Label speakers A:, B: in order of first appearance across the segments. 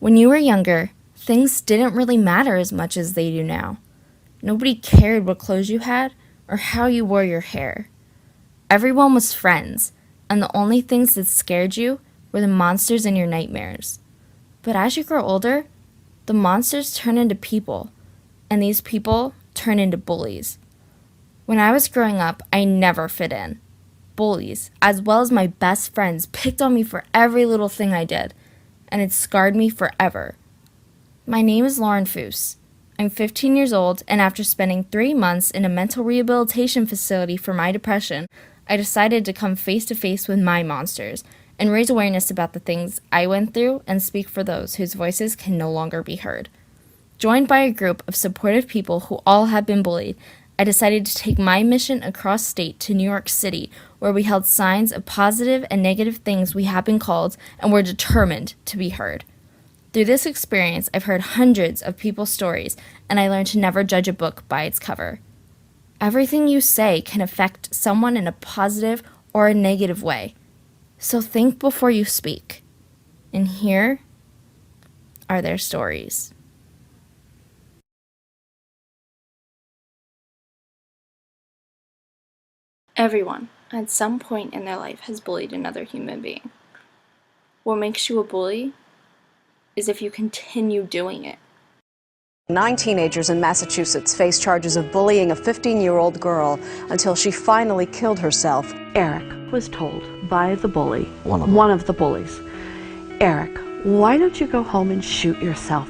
A: When you were younger, things didn't really matter as much as they do now. Nobody cared what clothes you had or how you wore your hair. Everyone was friends, and the only things that scared you were the monsters in your nightmares. But as you grow older, the monsters turn into people, and these people turn into bullies. When I was growing up, I never fit in. Bullies, as well as my best friends, picked on me for every little thing I did, and it scarred me forever. My name is Lauren Foose. I'm 15 years old, and after spending 3 months in a mental rehabilitation facility for my depression, I decided to come face to face with my monsters and raise awareness about the things I went through and speak for those whose voices can no longer be heard. Joined by a group of supportive people who all have been bullied, I decided to take my mission across state to New York City, where we held signs of positive and negative things we have been called and were determined to be heard. Through this experience, I've heard hundreds of people's stories, and I learned to never judge a book by its cover. Everything you say can affect someone in a positive or a negative way, so think before you speak. And here are their stories. Everyone, at some point in their life, has bullied another human being. What makes you a bully is if you continue doing it.
B: 9 teenagers in Massachusetts face charges of bullying a 15-year-old girl until she finally killed herself.
C: Eric was told by the bully, one of the bullies, Eric, why don't you go home and shoot yourself?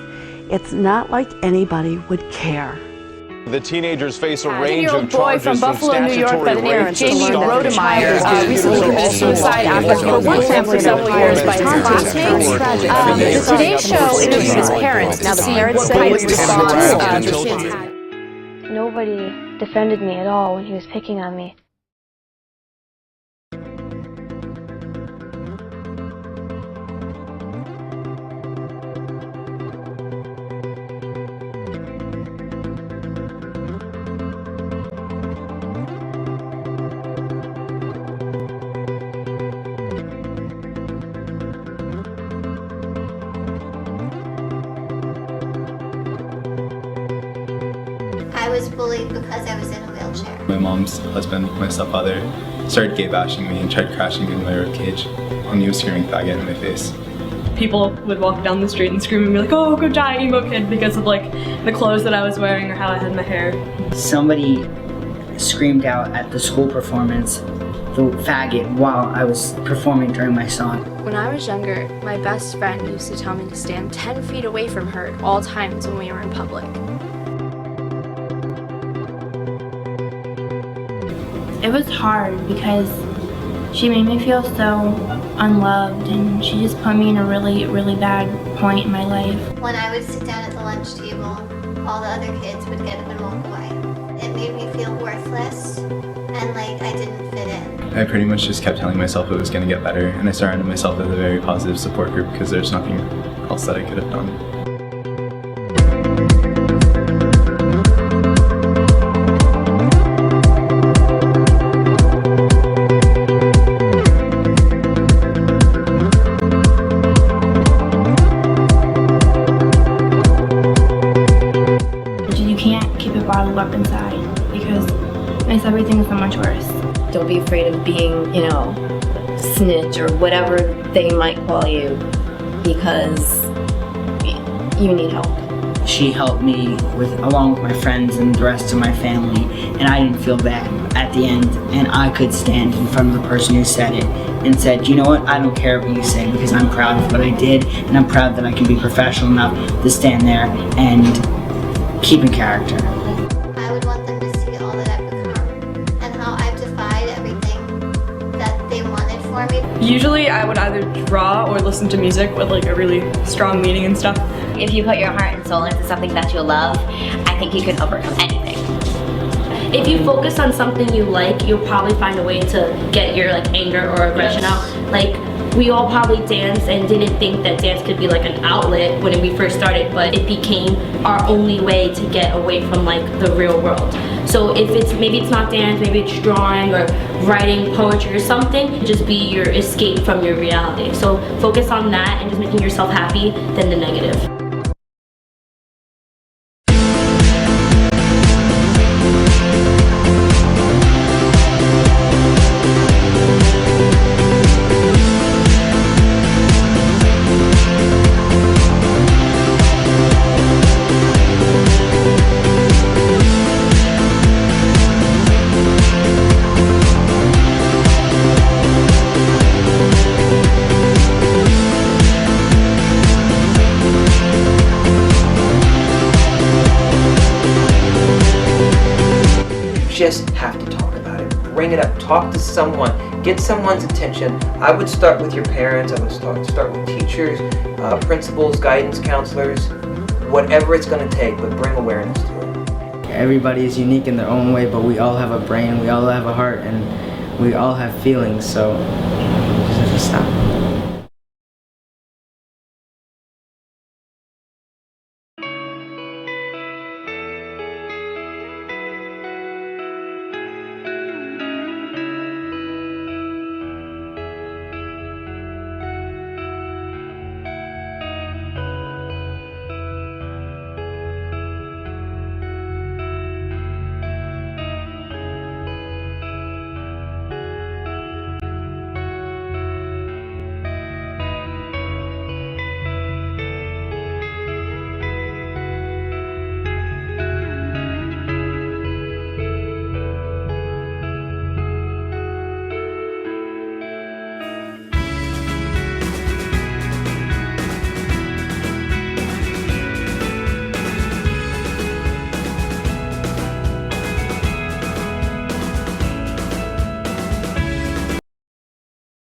C: It's not like anybody would care.
D: The teenagers face a range of
E: boy
D: charges
E: from Buffalo, New York, by the name of Jamie Rodemeyer recently committed suicide after being bullied for several years by his classmates. The Today Show interviewed his parents to see what kind of response the kids had.
F: Nobody defended me at all when he was picking on me.
G: I was bullied because I was in a wheelchair.
H: My mom's husband, my stepfather, started gay bashing me and tried crashing into my ribcage when he was screaming faggot in my face.
I: People would walk down the street and scream and be like, "Oh, go die, emo kid," because of like the clothes that I was wearing or how I had my hair.
J: Somebody screamed out at the school performance, the faggot, while I was performing during my song.
A: When I was younger, my best friend used to tell me to stand 10 feet away from her at all times when we were in public.
K: It was hard because she made me feel so unloved, and she just put me in a really, really bad point in my life.
G: When I would sit down at the lunch table, all the other kids would get up and walk away. It made me feel worthless and like I didn't fit in.
H: I pretty much just kept telling myself it was going to get better, and I surrounded myself with a very positive support group because there's nothing else that I could have done.
K: Bottled up inside because it makes everything so much worse.
L: Don't be afraid of being, snitch or whatever they might call you, because you need help.
J: She helped me along with my friends and the rest of my family, and I didn't feel bad at the end, and I could stand in front of the person who said it and said, you know what, I don't care what you say because I'm proud of what I did, and I'm proud that I can be professional enough to stand there and keep in character.
G: I would want them to see all that I've become and how I've defied everything that they wanted for me.
I: Usually I would either draw or listen to music with like a really strong meaning and stuff.
L: If you put your heart and soul into something that you love, I think you can overcome anything.
K: If you focus on something you like, you'll probably find a way to get your anger or aggression out. Like we all probably danced and didn't think that dance could be like an outlet when we first started, but it became our only way to get away from like the real world. So if maybe it's not dance, maybe it's drawing or writing poetry or something, just be your escape from your reality. So focus on that and just making yourself happy than the negative.
M: Just have to talk about it. Bring it up. Talk to someone. Get someone's attention. I would start with your parents. I would start with teachers, principals, guidance counselors, whatever it's going to take, but bring awareness to it.
J: Everybody is unique in their own way, but we all have a brain, we all have a heart, and we all have feelings, so we just have to stop.